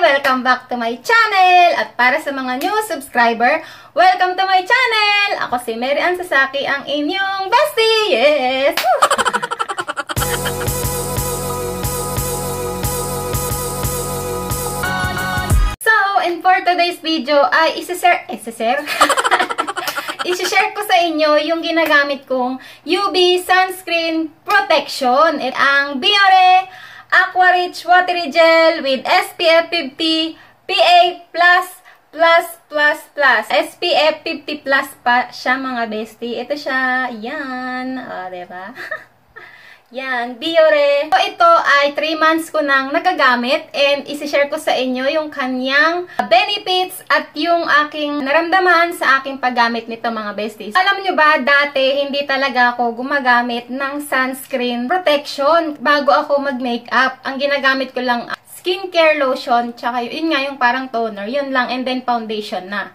Welcome back to my channel! At para sa mga new subscriber, welcome to my channel! Ako si Mary Ann Sasaki, ang inyong bestie! Yes! So, and for today's video ay isi-share ko sa inyo yung ginagamit kong UV sunscreen protection. At ang Biore Aqua Rich Watery Gel with SPF 50 PA++++. SPF 50+ pa siya mga bestie. Ito siya. Yan. O, diba? Yan, Biore. So, ito ay 3 months ko nang nagagamit and isi-share ko sa inyo yung kanyang benefits at yung aking naramdaman sa aking paggamit nito mga besties. Alam nyo ba, dati hindi talaga ako gumagamit ng sunscreen protection bago ako mag-makeup. Ang ginagamit ko lang skincare lotion, tsaka yun nga yung parang toner, yun lang, and then foundation na.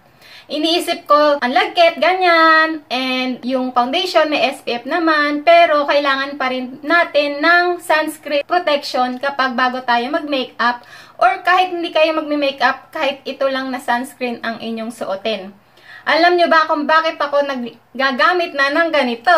Iniisip ko, ang lagkit, ganyan, and yung foundation may SPF naman, pero kailangan pa rin natin ng sunscreen protection kapag bago tayo mag-makeup, or kahit hindi kayo mag-makeup, kahit ito lang na sunscreen ang inyong suotin. Alam nyo ba kung bakit ako nagagamit na ng ganito?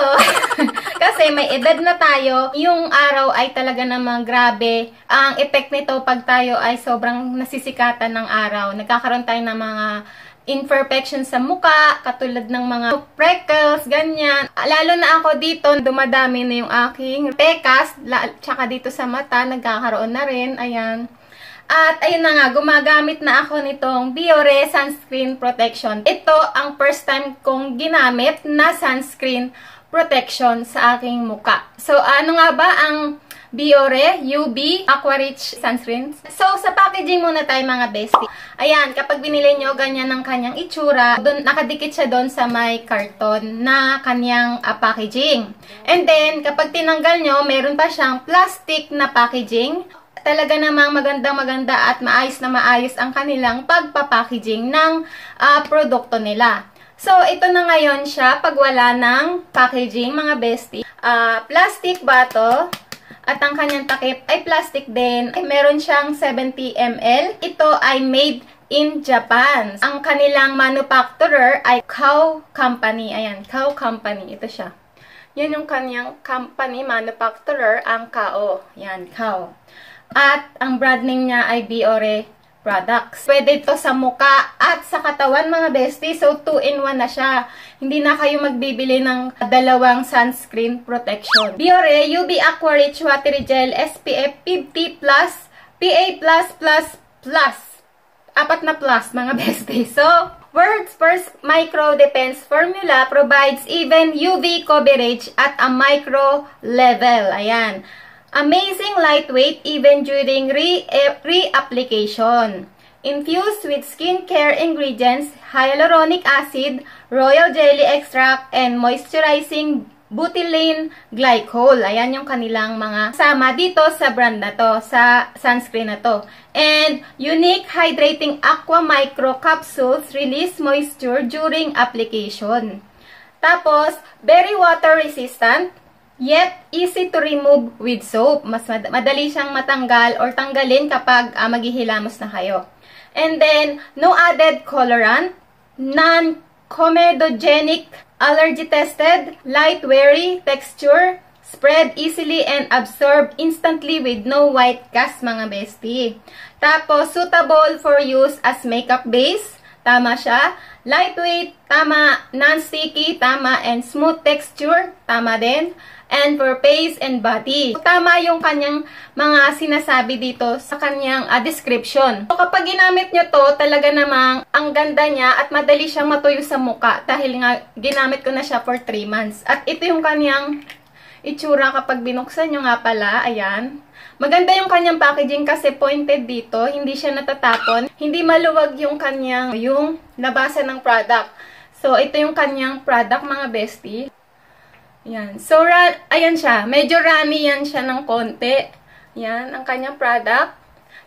Kasi may edad na tayo, yung araw ay talaga namang grabe. Ang effect nito pag tayo ay sobrang nasisikatan ng araw. Nagkakaroon tayo ng mga imperfection sa muka, katulad ng mga freckles, ganyan. Lalo na ako dito, dumadami na yung aking pekas, tsaka dito sa mata, nagkakaroon na rin, ayan. At ayun na nga, gumagamit na ako nitong Biore Sunscreen Protection. Ito ang first time kong ginamit na sunscreen protection sa aking muka. So, ano nga ba ang Biore UV Aqua Rich Sunscreen? So, sa packaging muna tayo mga bestie. Ayan, kapag binili nyo, ganyan ang kanyang itsura. Nakadikit siya doon sa may karton na kanyang packaging. And then, kapag tinanggal nyo, meron pa siyang plastic na packaging. Talaga namang magandang-maganda at maayos na maayos ang kanilang pagpapackaging ng produkto nila. So, ito na ngayon siya pag wala ng packaging mga bestie. Plastic ba to? At ang kanyang takip ay plastic din. Meron siyang 70 ml. Ito ay made in Japan. Ang kanilang manufacturer ay Kao Company. Ayan, Kao Company. Ito siya. Yan yung kanyang company manufacturer, ang Kao. Yan, Kao. At ang brand name niya ay Biore products. Pwede ito sa muka at sa katawan mga bestie. So, 2-in-1 na siya. Hindi na kayo magbibili ng dalawang sunscreen protection. Biore UV Aqua Rich Watery Gel SPF 50+, PA+++. 4 na plus mga bestie. So, World's first micro defense formula provides even UV coverage at a micro level. Ayan. Amazing lightweight even during re-application. Infused with skincare ingredients, hyaluronic acid, royal jelly extract, and moisturizing butylene glycol. Ayan yung kanilang mga sama dito sa brand na to, sa sunscreen na to. And unique hydrating aqua micro capsules release moisture during application. Tapos, very water resistant, yet easy to remove with soap. Mas madali siyang matanggal or tanggalin kapag maghihilamos na kayo. And then, no added colorant, non-comedogenic, allergy tested, light weary texture, spread easily and absorb instantly with no white cast mga bestie. Tapos, suitable for use as makeup base. Tama siya. Lightweight, tama. Non-sticky, tama. And smooth texture, tama din. And for face and body. Tama yung kanyang mga sinasabi dito sa kanyang description. So, kapag ginamit nyo to, talaga namang ang ganda niya at madali siyang matuyo sa muka dahil nga ginamit ko na siya for 3 months. At ito yung kanyang itsura kapag binuksan nyo nga pala. Ayan. Maganda yung kanyang packaging kasi pointed dito. Hindi siya natatapon. Hindi maluwag yung kanyang, yung labasan ng product. So, ito yung kanyang product mga bestie. Yan. So, ayan siya. Medyo runny yan siya ng konti. Yan, ang kanyang product.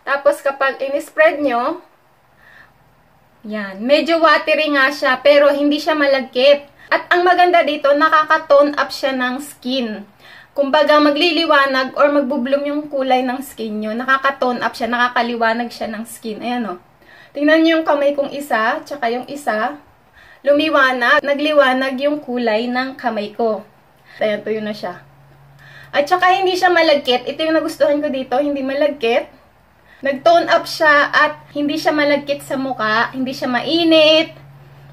Tapos, kapag in-spread nyo, yan. Medyo watery nga siya, pero hindi siya malagkit. At ang maganda dito, nakaka-tone up siya ng skin. kumbaga magliliwanag or magbubloom yung kulay ng skin nyo. Nakaka-tone up siya, nakakaliwanag siya ng skin. Ayan o. Tingnan nyo yung kamay kong isa, tsaka yung isa. Lumiwanag, nagliwanag yung kulay ng kamay ko. Ayan, tuyo na siya. At tsaka hindi siya malagkit. Ito yung nagustuhan ko dito, hindi malagkit. Nag-tone up siya at hindi siya malagkit sa mukha, hindi siya mainit.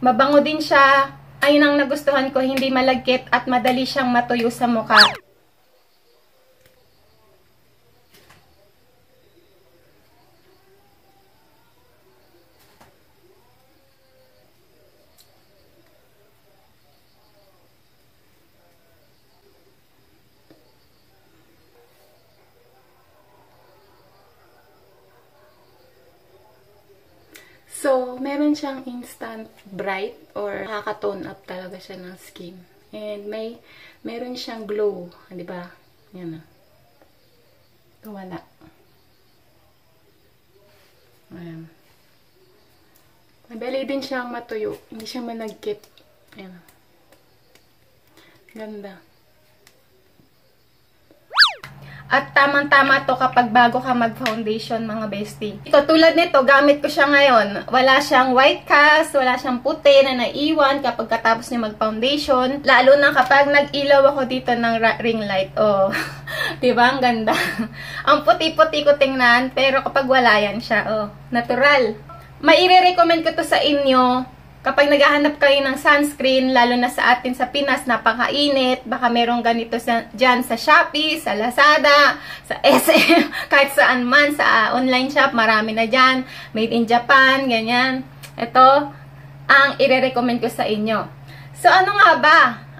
Mabango din siya. Ayun ang nagustuhan ko, hindi malagkit at madali siyang matuyo sa mukha. So, meron siyang instant bright or nakaka-tone up talaga siya ng skin. And meron siyang glow, 'di ba? Yan na. Wala. Ayan. Madali din siyang matuyo. Hindi siya managkit. Ayan. Ganda. At tamang-tama to kapag bago ka mag-foundation, mga bestie. Ito, tulad nito, gamit ko siya ngayon. Wala siyang white cast, wala siyang puti na naiwan kapag katapos niya mag-foundation. Lalo na kapag nag-ilaw ako dito ng ring light. Oh, diba? Ang ganda. Ang puti-puti ko tingnan, pero kapag wala yan siya, oh, natural. Maire-recommend ko to sa inyo. Kapag naghahanap kayo ng sunscreen, lalo na sa atin sa Pinas, napakainit, baka merong ganito dyan sa Shopee, sa Lazada, sa SM, kahit saan man, sa online shop, marami na dyan, made in Japan, ganyan. Ito, ang ire-recommend ko sa inyo. So, ano nga ba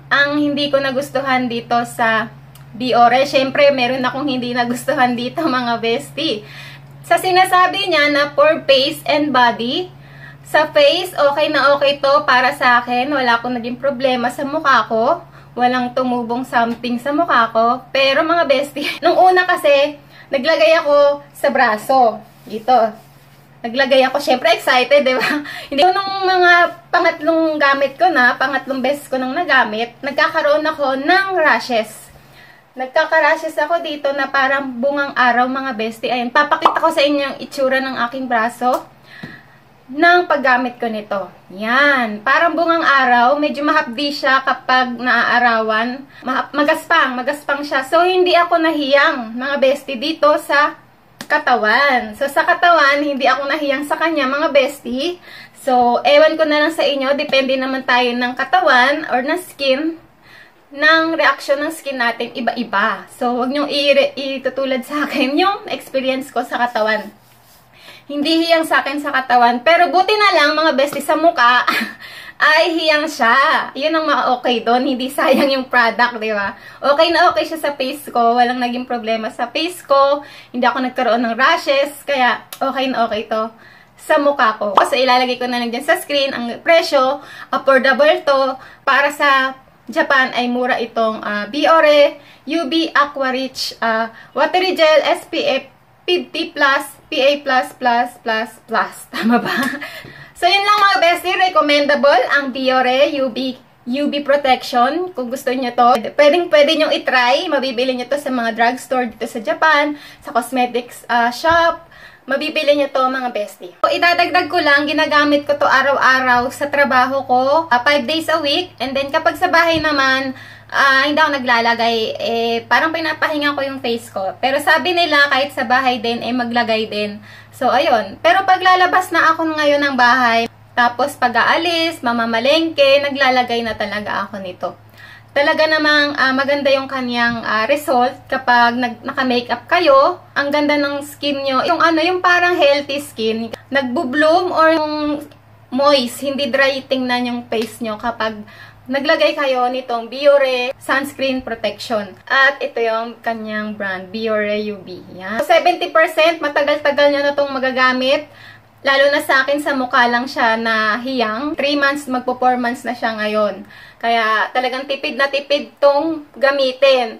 ang hindi ko nagustuhan dito sa Biore? Siyempre, meron akong hindi nagustuhan dito, mga bestie. Sa sinasabi niya na for face and body, sa face, okay na okay to para sa akin. Wala akong naging problema sa mukha ko. Walang tumubong something sa mukha ko. Pero mga bestie, nung una kasi, naglagay ako sa braso. Dito. Naglagay ako, syempre excited, di ba? Hindi ko nung mga pangatlong gamit ko na, pangatlong beses ko nang nagamit, nagkakaroon ako ng rashes. Nagkaka-rashes ako dito na parang bungang araw, mga bestie. Ayun, papakita ko sa inyo ang itsura ng aking braso ng paggamit ko nito. Yan. Parang bungang araw. Medyo mahapdi siya kapag naaarawan. Magaspang siya. So, hindi ako nahiyang, mga bestie, dito sa katawan. So, sa katawan, hindi ako nahiyang sa kanya, mga bestie. So, ewan ko na lang sa inyo. Depende naman tayo ng katawan or ng skin. Ng reaction ng skin natin, iba-iba. So, huwag niyong itutulad sa akin yung experience ko sa katawan. Hindi hiyang sa akin sa katawan. Pero buti na lang, mga bestie, sa mukha, ay hiyang siya. Yun ang ma-okay doon. Hindi sayang yung product, di ba? Okay na okay siya sa face ko. Walang naging problema sa face ko. Hindi ako nagkaroon ng rashes. Kaya, okay na okay to sa mukha ko. So, ilalagay ko na lang dyan sa screen. Ang presyo, affordable to. Para sa Japan ay mura itong Biore UV Aqua Rich Watery Gel SPF 50+, PA+++++. Tama ba? So, yun lang, mga bestie. Recommendable ang Biore UV protection. Kung gusto niyo to, pwede nyo itry. Mabibili nyo to sa mga drugstore dito sa Japan, sa cosmetics shop. Mabibili nyo to, mga bestie. So, idadagdag ko lang, ginagamit ko to araw-araw sa trabaho ko, 5 days a week. And then, kapag sa bahay naman, hindi ako naglalagay, parang pinapahinga ko yung face ko. Pero sabi nila, kahit sa bahay din, maglagay din. So, ayun. Pero pag lalabas na ako ngayon ng bahay, tapos pag-aalis, mamamalengke, naglalagay na talaga ako nito. Talaga namang maganda yung kanyang result kapag naka-makeup kayo. Ang ganda ng skin nyo. Yung parang healthy skin. Nagbo-bloom or yung moist, hindi dry tingnan yung face nyo kapag naglagay kayo nitong Biore Sunscreen Protection. At ito yung kanyang brand, Biore UV. Yan. So, 70%, matagal-tagal nyo na itong magagamit. Lalo na sa akin, sa mukha lang siya na hiyang. 3 months, magpo 4 months na siya ngayon. Kaya talagang tipid na tipid tong gamitin.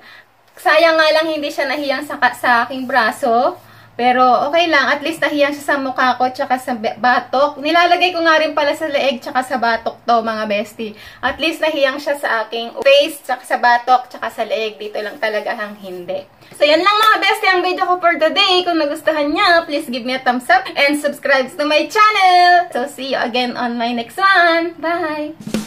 Sayang nga lang hindi siya nahiyang sa aking braso. Pero okay lang, at least nahiyang siya sa mukha ko tsaka sa batok. Nilalagay ko nga rin pala sa leeg tsaka sa batok to mga bestie. At least nahiyang siya sa aking face tsaka sa batok tsaka sa leeg. Dito lang talaga hang hindi. So yan lang mga bestie ang video ko for today. Kung nagustuhan niya, please give me a thumbs up and subscribe to my channel. So see you again on my next one. Bye!